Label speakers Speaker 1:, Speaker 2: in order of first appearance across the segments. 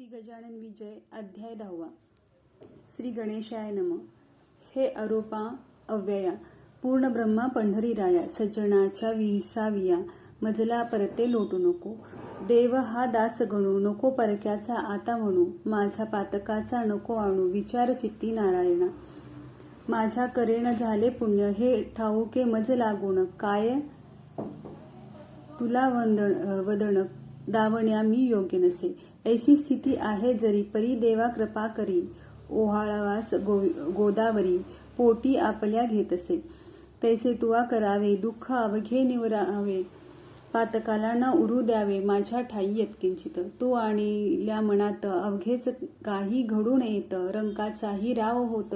Speaker 1: श्री गजानन विजय अध्याय 10. श्री गणेशाय नम. हे अरूपा अव्यया पूर्ण ब्रह्मा पंढरीराया सज्जनाच्या विसाविया मजला परते लोटू नको. देव हा दास गणू नको परक्याचा आता म्हणू. माझ्या पातकाचा नको आणू विचार चित्ती नारायणा. माझ्या करेण झाले पुण्य हे ठाऊके मज लागून. काय तुला वदन दावण्या मी योग्य नसे. ऐसी स्थिती आहे जरी परी देवा कृपा करी. ओहाळवास गोदावरी पोटी आपल्या घेतसे. तैसे तुवा करावे दुःख अवघे निवरावे. पातकाला न उरू द्यावे माझ्या ठाई यत्किंचित. तू आणल्या मनात अवघेच काही घडून येत. रंकाचाही राव होत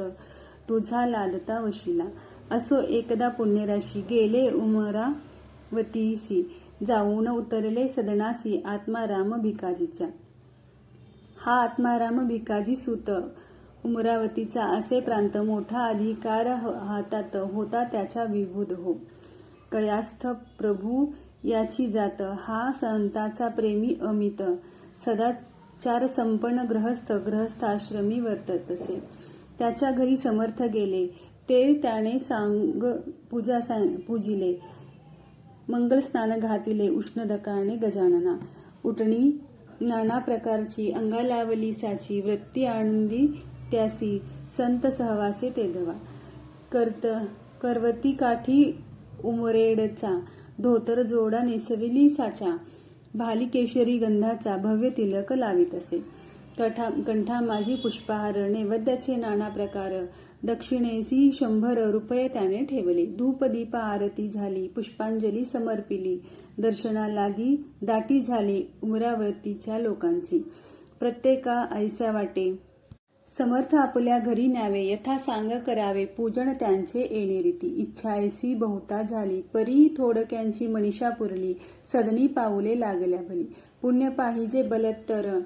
Speaker 1: तुझा लादता वशिला. असो एकदा पुण्यराशी गेले उमरावतीसी. जाऊन उतरले सदनासी आत्माराम भिकाजीच्या. हा आत्माराम भिकाजी सूत उमरावतीचा असे प्रांत मोठा अधिकार हातात होता त्याच्या विभुद हो. कयास्थ प्रभू याची जात हा संताचा प्रेमी अमित. सदाचार संपन्न गृहस्थाश्रमी वर्ततसे. त्याच्या घरी समर्थ गेले ते त्याने सांग पूजिले. मंगल स्नान घातिले उष्णदकाने गजानना. उटणी नाना प्रकारची अंगालावली साची. वृत्ती आनंदी त्यासी संत सहवासे तेधवा. करवती काठी उमरेडचा धोतर जोडा नेसविली साचा. भाली केशरी गंधाचा भव्य तिलक लावित असे. कंठा माझी पुष्पहार नैवेद्याचे नाना प्रकार. दक्षिणेसी 100 रुपये त्याने ठेवले. धूप दीप आरती झाली पुष्पांजली समर्पिली. दर्शना लागी दाटी झाली उमरावतीच्या लोकांची. प्रत्येका ऐसा वाटे समर्थ आपल्या घरी न्यावे. यथा सांग करावे पूजन त्यांचे येणे रीती. इच्छा ऐसी बहुता झाली परी थोडक्यांची मनीषा पुरली. सदनी पाऊले लागल्या भली. पुण्य पाहिजे बलत्तर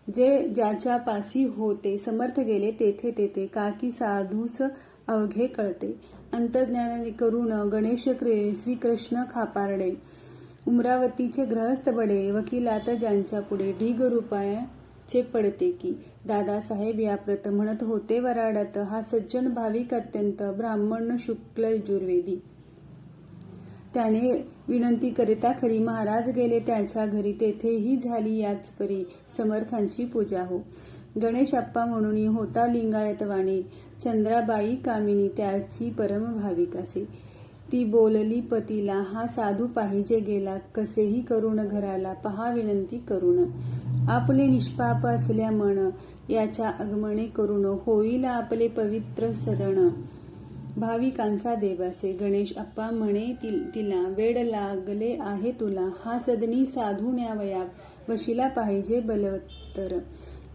Speaker 1: जे ज्याच्या पासी होते. समर्थ गेले तेथे तेथे काकी साधूस अवघे कळते. अंतर्ज्ञान करून गणेश श्रीकृष्ण खापारडे. उमरावतीचे ग्रहस्थ बडे वकिलात ज्यांच्या पुढे. ढीग रुपयाचे पडते की. दादासाहेब याप्रत म्हणत होते वराडात. हा सज्जन भाविक अत्यंत ब्राह्मण शुक्ल यजुर्वेदी. त्याने विनंती करिता खरी महाराज गेले त्याच्या घरी. तेथेही झाली याच परी समर्थांची पूजा हो. गणेश अप्पा म्हणून होता लिंगायत वाणी. चंद्राबाई कामिनी त्याची परम भाविक असे. ती बोलली पतीला हा साधू पाहिजे गेला. कसेही करून घराला पहा विनंती करून. आपले निष्पाप असल्या मन याच्या आगमने करून. होईल आपले पवित्र सदन भाविकांचा देव असे. गणेश अप्पा म्हणे तिला वेड लागले आहे तुला. हा सदनी साधू न्यावया वशिला पाहिजे बलवत्तर.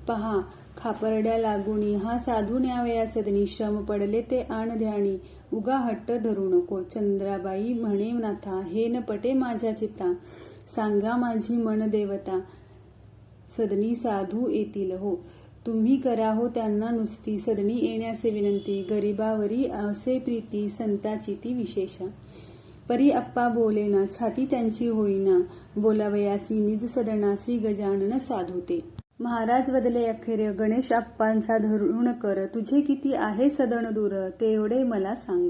Speaker 1: पहा खापरड्या लागुनी हा साधू न्यावया सदनी. श्रम पडले ते आण ध्यानी उगा हट्ट धरू नको. चंद्राबाई म्हणे नाथा हे न पटे माझ्या चित्ता. सांगा माझी मन देवता सदनी साधू येतील हो. तुम्ही करा हो त्यांना नुसती. सदनी येण्याचे विनंती गरिबावरी असे प्रीती. संताची ती विशेषा. परी अप्पा बोलेना छाती त्यांची होईना. बोलावयासी निज सदना श्री गजानन साधू ते. महाराज वदले अखेर गणेश अप्पांचा धरुण कर. तुझे किती आहे सदन दूर तेवढे मला सांग.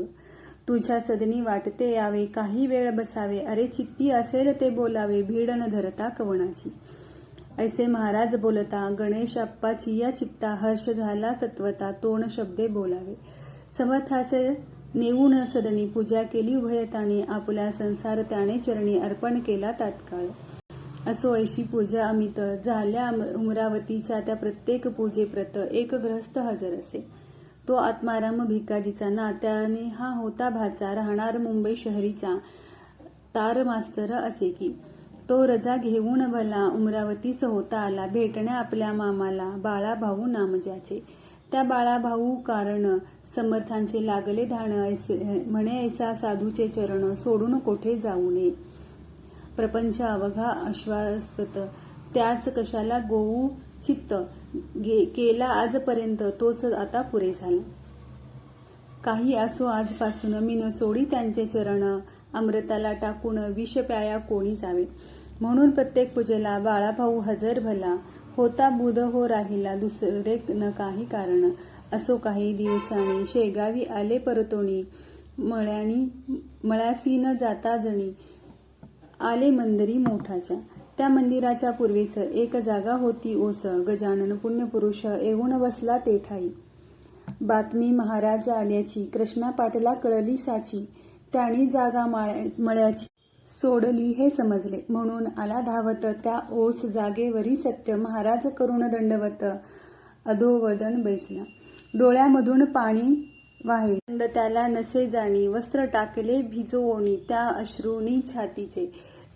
Speaker 1: तुझ्या सदनी वाटते यावे काही वेळ बसावे. अरे चित्ती असेल ते बोलावे भीड न धरता कवणाची. ऐसे महाराज बोलता गणेश अप्पाची या चित्ता. हर्ष झाला तत्वता तोंड शब्दे बोलावे. समर्थासे नेऊन सदनी पूजा केली उभयताने. आपला संसार त्याने चरणी अर्पण केला तात्काळ. असो ऐशी पूजा अमित झाल्या उमरावतीच्या त्या प्रत्येक पूजेप्रत एक ग्रहस्थ हजर असे. तो आत्माराम भिकाजीचा. नात्याने हा होता भाचा. राहणार मुंबई शहरीचा. तार मास्तर असे की. तो रजा घेऊन भला उमरावतीस होता आला. भेटण्या आपल्या मामाला बाळाभाऊ नाम ज्याचे. त्या बाळाभाऊ कारण समर्थांचे लागले ध्यान. म्हणे ऐसा साधूचे चरण सोडून कोठे जाऊ नये. प्रपंच अवघा अश्वासत त्याच कशाला गोऊ चित्त. केला आजपर्यंत तोच आता पुरे झाला. काही असो आजपासून मी न सोडी त्यांचे चरण. अमृताला टाकून विष प्याया कोणी जावे. म्हणून प्रत्येक पूजेला बाळाभाऊ हजर भला. होता बुध हो राहिला दुसरे न काही कारण. असो काही दिवसांनी शेगावी आले परतोणी. मळ्यासी न जाता जणी आले मंदिरी मोठाच्या. त्या मंदिराच्या पूर्वीच एक जागा होती ओस. गजानन पुण्यपुरुष येऊन बसला ते ठाई. बातमी महाराज आल्याची कृष्णा पाटला कळली साची. त्यानी जागा मळ्याची सोडली हे समजले. म्हणून आला धावत त्या ओस जागेवरी सत्य. महाराज करून दंडवत अधोवदन बैसला. डोळ्यामधून पाणी वाहे दंड त्याला नसे जाणी. वस्त्र टाकले भिजवोनी त्या अश्रूनी छातीचे.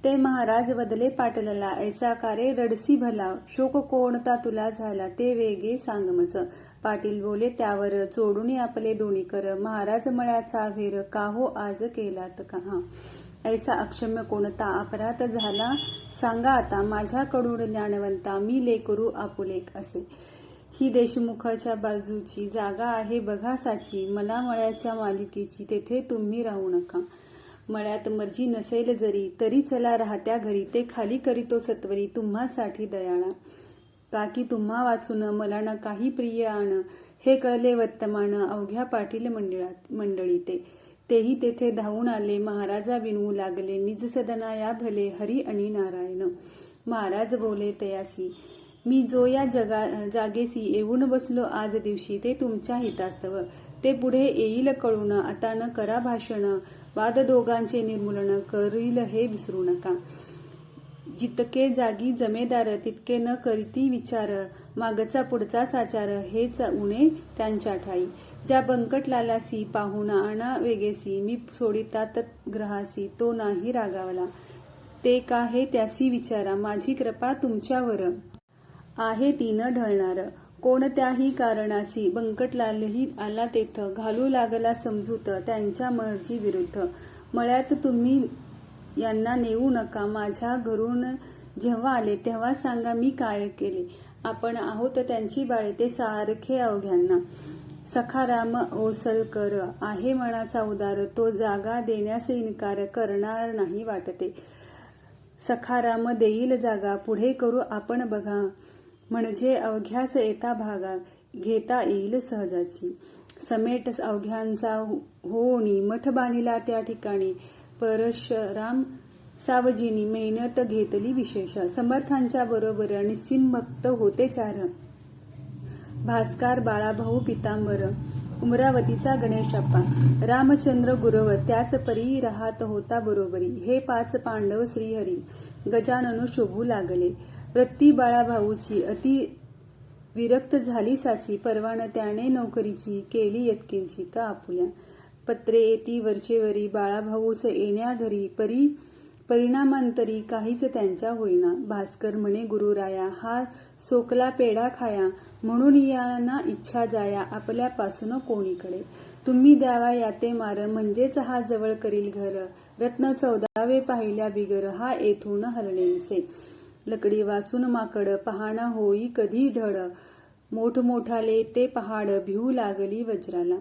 Speaker 1: ते महाराज बदले पाटलला ऐसा कारे रडसी भला. शोक कोणता तुला झाला ते वेगे सांगमच. पाटील बोले त्यावर चोडून आपले दोन्ही कर. महाराज मळ्याचा भेर काहो आज केलात का. ऐसा अक्षम्य कोणता अपराध झाला सांगा आता. माझ्याकडून ज्ञानवंता मी लेकरू आपुलेक असे. ही देशमुखाच्या बाजूची जागा आहे बघा साची. मला मळ्याच्या मालकीची तेथे तुम्ही राहू नका. मळ्यात मर्जी नसेल जरी तरी चला राहत्या घरी. ते खाली करीतो सत्वरी तुम्हासाठी दयाळा. काकी तुम्हा वाचून मला न काही प्रिय आण. हे कळले वर्तमान अवघ्या पाटील मंडळी तेही तेथे धावून आले. महाराजा विनवू लागले निज सदना या भले हरी आणि नारायण. महाराज बोले तयासी मी जो या जागेसी येऊन बसलो आज दिवशी ते तुमच्या हितास्तव. ते पुढे येईल कळून आता न करा भाषण. वाद दोघांचे निर्मूलन करील हे विसरू नका. जितके जागी जमेदार तितके न करीती विचार. मागचा पुढचा साचार हेच उणे त्यांच्या ठाई. ज्या बंकटलालासी पाहून आणा वेगेसी. मी सोडितात ग्रहासी तो नाही रागावला. ते का हे त्यासी विचारा. माझी कृपा तुमच्यावर आहे ती न ढळणार. कोणत्याही कारणासी बंकटलालही आला तेथ. घालू लागला समजूत त्यांच्या मर्जी विरुद्ध. मळ्यात तुम्ही यांना नेऊ नका. माझ्या घरून जेव्हा आले तेव्हा सांगा मी काय केले. आपण आहोत त्यांची बाळे ते सारखे अवघ्यांना. सखाराम ओसलकर आहे मनाचा उदार. तो जागा देण्यास इन्कार करणार नाही वाटते. सखाराम देईल जागा पुढे करू आपण बघा. म्हणजे अवघ्यास येता भागा घेता येईल सहजाची. समेट अवघ्यांचा होणी मठ बांधिला त्या ठिकाणी. परशुराम सावजीनी मेहनत घेतली विशेष. समर्थांच्या बरोबर निस्सिम भक्त होते चार. भास्कर बाळाभाऊ पितांबर उमरावतीचा गणेशप्पा. रामचंद्र गुरव त्याच परी राहत होता बरोबरी. हे 5 पांडव श्रीहरी गजानन शोभू लागले. रत्ती बाळाभाऊची अति विरक्त झाली साची. परवान त्याने नोकरीची केली यत्किंची त आपुल्या. पत्रे येती वरचेवरी बाळाभाऊस येण्या घरी. परिणामांतरी काहीच त्यांच्या होईना. भास्कर म्हणे गुरुराया हा सोकला पेढा खाया. म्हणून यांना इच्छा जाया आपल्यापासून कोणीकडे. तुम्ही द्यावा याते मार म्हणजेच हा जवळ करील घर. रत्न 14वे पाहिल्या बिगर हा येथून हरणेसे. लकडी वाचून माकड पहाणा होई कधी धड. मोठमोठाले ते पहाड भिवू लागली वज्राला.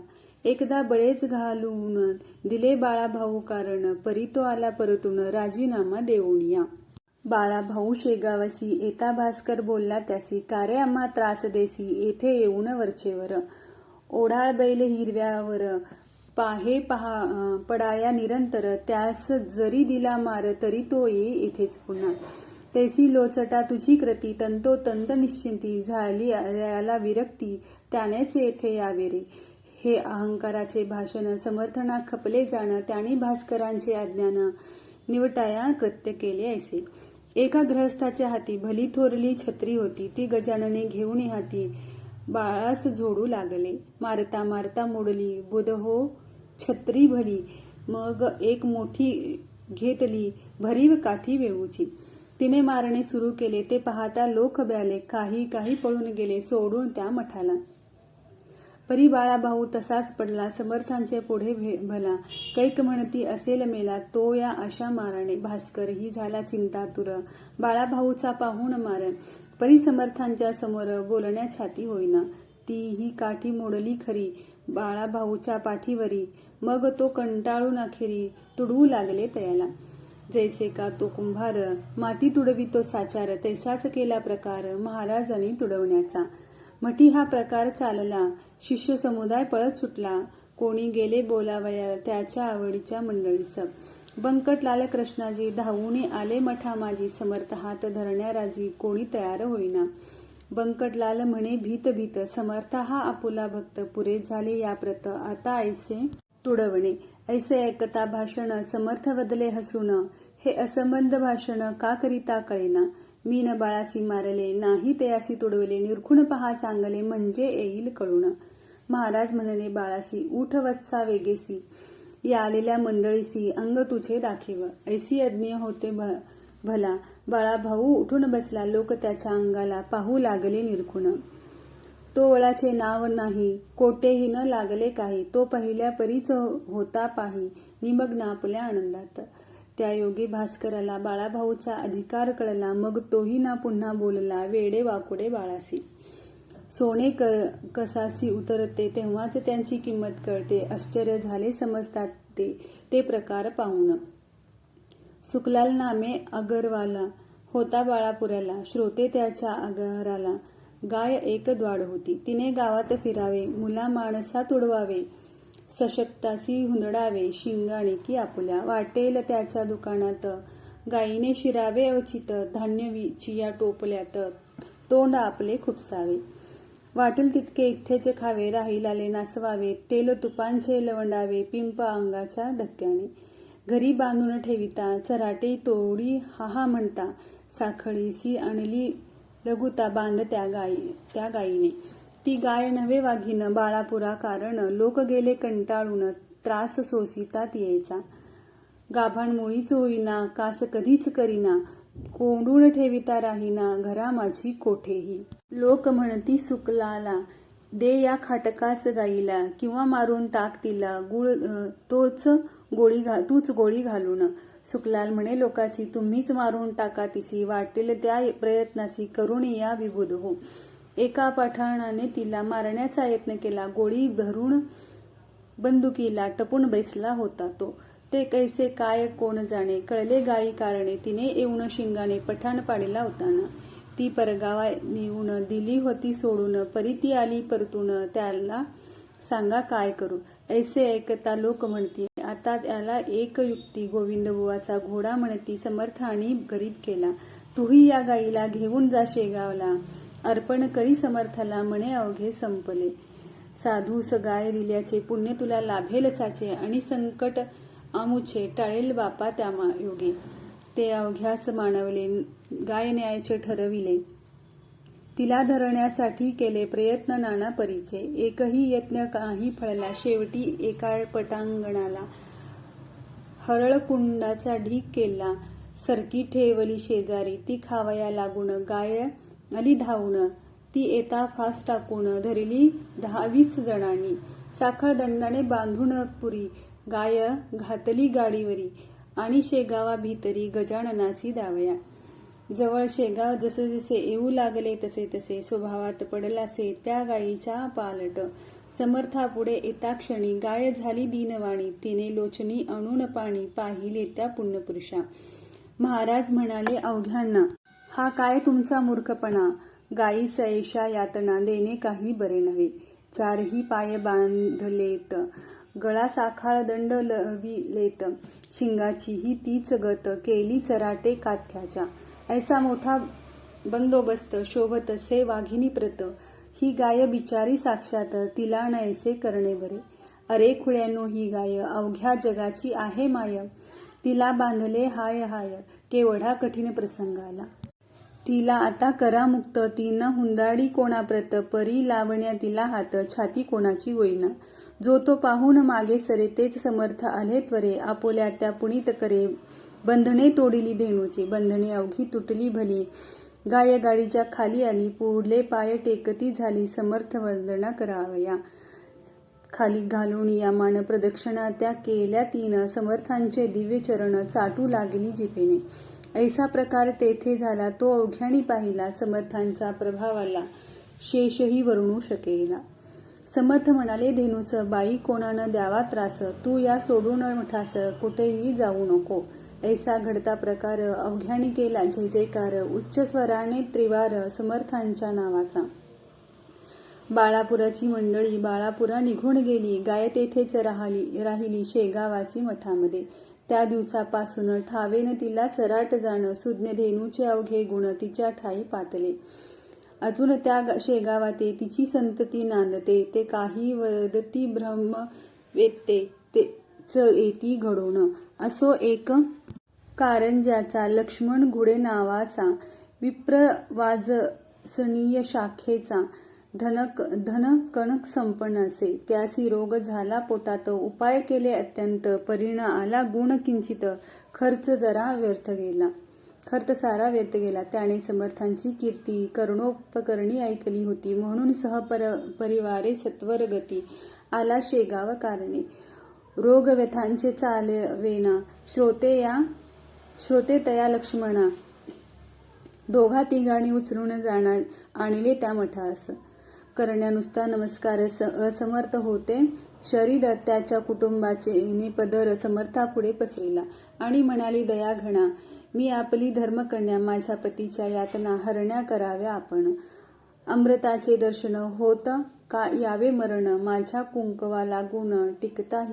Speaker 1: एकदा बळेच घालून दिले बाळाभाऊ कारण. परी तो आला परतून राजीनामा देऊनिया. बाळाभाऊ शेगावसी येता भास्कर बोलला त्यासी. कारे आम्हा त्रास देसी येथे येऊन वरचेवर. ओढाळ बैल हिरव्यावर पाहे पडाया निरंतर. त्यास जरी दिला मार तरी तो ये इथेच पुन्हा. तैसी लोचटा तुझी कृती तंतोतंत निश्चिंती. झाली याला विरक्ती त्यानेच येथे यावे रे. हे अहंकाराचे भाषण समर्थना खपले जाण. त्याने भास्करांचे अज्ञान निवटाया कृत्य केले ऐसे. एका गृहस्थाच्या हाती भली थोरली छत्री होती. ती गजानने घेऊन हाती बाळास जोडू लागले. मारता मारता मोडली बुध हो छत्री भली. मग एक मोठी घेतली भरीव काठी वेळूची. तिने मारणे सुरू केले. ते पाहता लोक ब्याले. काही पळून गेले सोडून त्या मठाला. परी बाळाभाऊ तसाच पडला समर्थांचे पुढे भला. कैक म्हणती असेल मेला तो या अशा माराने. भास्करही झाला चिंतातुर बाळाभाऊचा पाहून मार. परी समर्थांच्या समोर बोलण्या छाती होईना. ती ही काठी मोडली खरी बाळाभाऊच्या पाठीवरी. मग तो कंटाळून अखेरी तुडवू लागले तयाला. जैसे का तो कुंभार माती तुडवितो साचार, तैसाच केला प्रकार महाराजांनी तुडवण्याचा. मठी हा प्रकार चालला, शिष्य समुदाय पळत सुटला, कोणी गेले बोलावया त्याच्या आवडीच्या मंडळीस. बंकटलाल कृष्णाजी धावून आले मठा माझी, समर्थ हात धरण्या राजी कोणी तयार होईना. बंकटलाल म्हणे भीत भीत, समर्थ हा आपुला भक्त, पुरे झाले या प्रत आता ऐसे तुडवणे. ऐसे ऐकता भाषण समर्थ बदले हसून, हे असंबंध भाषण का करिता कळेना. मी न बाळासी मारले, नाही तयासी तुडवले, निरखून पहा चांगले म्हणजे येईल कळून. महाराज म्हणले बाळासी, उठ वत्सा वेगेसी, या आलेल्या मंडळीसी अंग तुझे दाखेव. ऐसी यज्ञ होते भला, बाळा भाऊ उठून बसला, लोक त्याच्या अंगाला पाहू लागले निरखून. तो वळाचे नाव नाही, कोठेही न लागले काही, तो पहिल्या परीच होता पाही, निमग्न आपल्या आनंदात. त्या योगी भास्कराला बाळाभाऊचा अधिकार कळला, मग तोही ना पुन्हा बोलला, वेडे वाकुडे बाळासी. सोने कसासी उतरते, तेव्हाच त्यांची किंमत कळते, आश्चर्य झाले समजतात ते प्रकार पाहून. सुखलाल नामे अगरवाला होता बाळापुऱ्याला, श्रोते त्याच्या आगाराला. गाय एक द्वाड होती, तिने गावात फिरावे, मुला माणसा तुडवावे, सशक्तासी हुंदडावे, शिंगाणे की आपुल्या. वाटेल त्याच्या दुकानात, गायीने शिरावे अवचित, धान्य चिया टोपल्यात, तोंड आपले खुपसावे. वाटेल तितके इथ्थेच खावे, राहिलाले नासवावे, तेल तुपांचे लवंडावे, पिंप अंगाच्या धक्क्याने. घरी बांधून ठेविता, चराटे तोडी हाहा म्हणता, साखळीसी आणली लघुता बांध त्या गायीने. ती गाय नव्हे वाघीन, बाळापुरा कारण, लोक गेले कंटाळून, त्रास सोसितात यायचा. गाभाण मुळीच होईना, कास कधीच करीना, कोंडून ठेविता राहीना, घरा माझी कोठेही. लोक म्हणती सुखलाला, दे या खाटकास गाईला, किंवा मारून टाक तिला, तूच गोळी घालून. सुखलाल म्हणे लोकासी, तुम्हीच मारून टाका तिसी, वाटेल त्या प्रयत्नासी, करून या विभुद हो. एका पठाणाने तिला मारण्याचा यत्न केला, गोळी धरून बंदुकीला टपून बैसला होता तो. ते कैसे काय कोण जाणे, कळले गायी कारणे, तिने येऊन शिंगाणे पठाण पाडीला होताना. ती परगावा नेऊन दिली होती सोडून, परी ती आली परतून, त्याला सांगा काय करू. ऐसे ऐकता लोक म्हणती, आता त्याला एक युक्ती, गोविंदबुवाचा घोडा म्हणती, समर्थ आणि गरीब केला. तूही या गाईला घेऊन जा शेगावला, अर्पण करी समर्थाला, म्हणे अवघे संपले. साधूस गाय दिल्याचे पुण्य तुला लाभेल साचे, आणि संकट आमुचे टाळेल बापा त्या योगे. ते अवघ्यास मानवले, गाय न्यायचे ठरविले, तिला धरण्यासाठी केले प्रयत्न नाना परीचे. एकही यत्न काही फळला, शेवटी एका पटांगणाला हरळकुंडाचा ढीक केला, सरकी ठेवली शेजारी, ती खावया लागून, गाय आली धावून, ती येता फास टाकून, धरली 10-20 जणांनी, साखळ दंडाने बांधून पुरी, गाय घातली गाडीवरी, आणि शेगावा भीतरी गजाननासी दावया. जवळ शेगाव जसे जसे येऊ लागले तसे तसे, स्वभावात पडलासे त्या गायीच्या पालट. समर्थापुढे येता क्षणी, गाय झाली दीनवाणी, तिने लोचनी आणून पाणी, पाहिले त्या पुण्यपुरुषा. महाराज म्हणाले अवघ्यांना, हा काय तुमचा मूर्खपणा, गायीस ऐशा यातना देणे काही बरे नव्हे. 4ही पाय बांधलेत, गळा साखाळ दंड लविलेत, शिंगाचीही तीच गत, केली चराटे काथ्याच्या. ऐसा मोठा बंदोबस्त, शोभतसे वाघिनी प्रत, ही गाय बिचारी साक्षात, तिला नैसे करणे बरे. अरे खुळ्यानो, ही गाय अवघ्या जगाची आहे माय, तिला बांधले हाय हाय, केवढा कठीण प्रसंग आला. तिला आता करा मुक्त, तीन हुंदाडी कोणाप्रत, परी लावण्या तिला हात, छाती कोणाची होईना. जो तो पाहून मागे सरे, तेच समर्थ आले त्वरे, आपोल्या त्या पुनीत करे, बंधने तोडिली धेणूची, बंधने अवघी तुटली भली, गाय गाडीच्या खाली आली, पुढले पाय टेकती झाली, समर्थ वंदना करावया. खाली घालून या मान प्रदक्षिणा त्या केल्या 3, समर्थांचे दिव्य चरण चाटू लागली जिभेने. ऐसा प्रकार तेथे झाला, तो अवघ्यानी पाहिला, समर्थांच्या प्रभावाला शेषही वर्णू शकेला. समर्थ म्हणाले धेनूस, बाई कोणानं द्यावा त्रास, तू या सोडून मठास, कुठेही जाऊ नको. ऐसा घडता प्रकार अवघ्याने केला जय जयकार उच्च स्वराने त्रिवार समर्थांच्या नावाचा. बाळापुराची मंडळी बाळापुरा निघून गेली, गाय तेथेच राहिली शेगावासी मठामध्ये. त्या दिवसापासून ठावेन तिला चराट जाण, सुज्ञ धेनूचे अवघे गुण तिच्या ठाई पातले. अजून त्या शेगावाते तिची संतती नांदते, ते काही वदती ब्रह्म वेत्ते तेच येती घडून. असो एक कारंज्याचा लक्ष्मण घुडे नावाचा, विप्रवाजसनीय शाखेचा, धन कणक संपन्न असे. त्यासी रोग झाला पोटात, उपाय केले अत्यंत, परिण आला गुण किंचित, खर्च सारा व्यर्थ गेला. त्याने समर्थांची कीर्ती कर्णोपकरणी ऐकली होती, म्हणून सहपरिवारे सत्वर गती आला शेगाव कारणे. रोगव्यथांचे चालवेना, श्रोते तया लक्ष्मणा, दोघा तिघांनी उचलून आणले त्या मठास. करण्या नुसता नमस्कार असमर्थ होते शरीर, त्याच्या कुटुंबाचे पदर समर्थापुढे पसरिला आणि म्हणाली दया घणा, मी आपली धर्मकन्या, माझ्या पतीच्या यातना हरण्या कराव्या आपण. अमृताचे दर्शन होत का यावे मरण, माझ्या कुंकवा लागून टिकता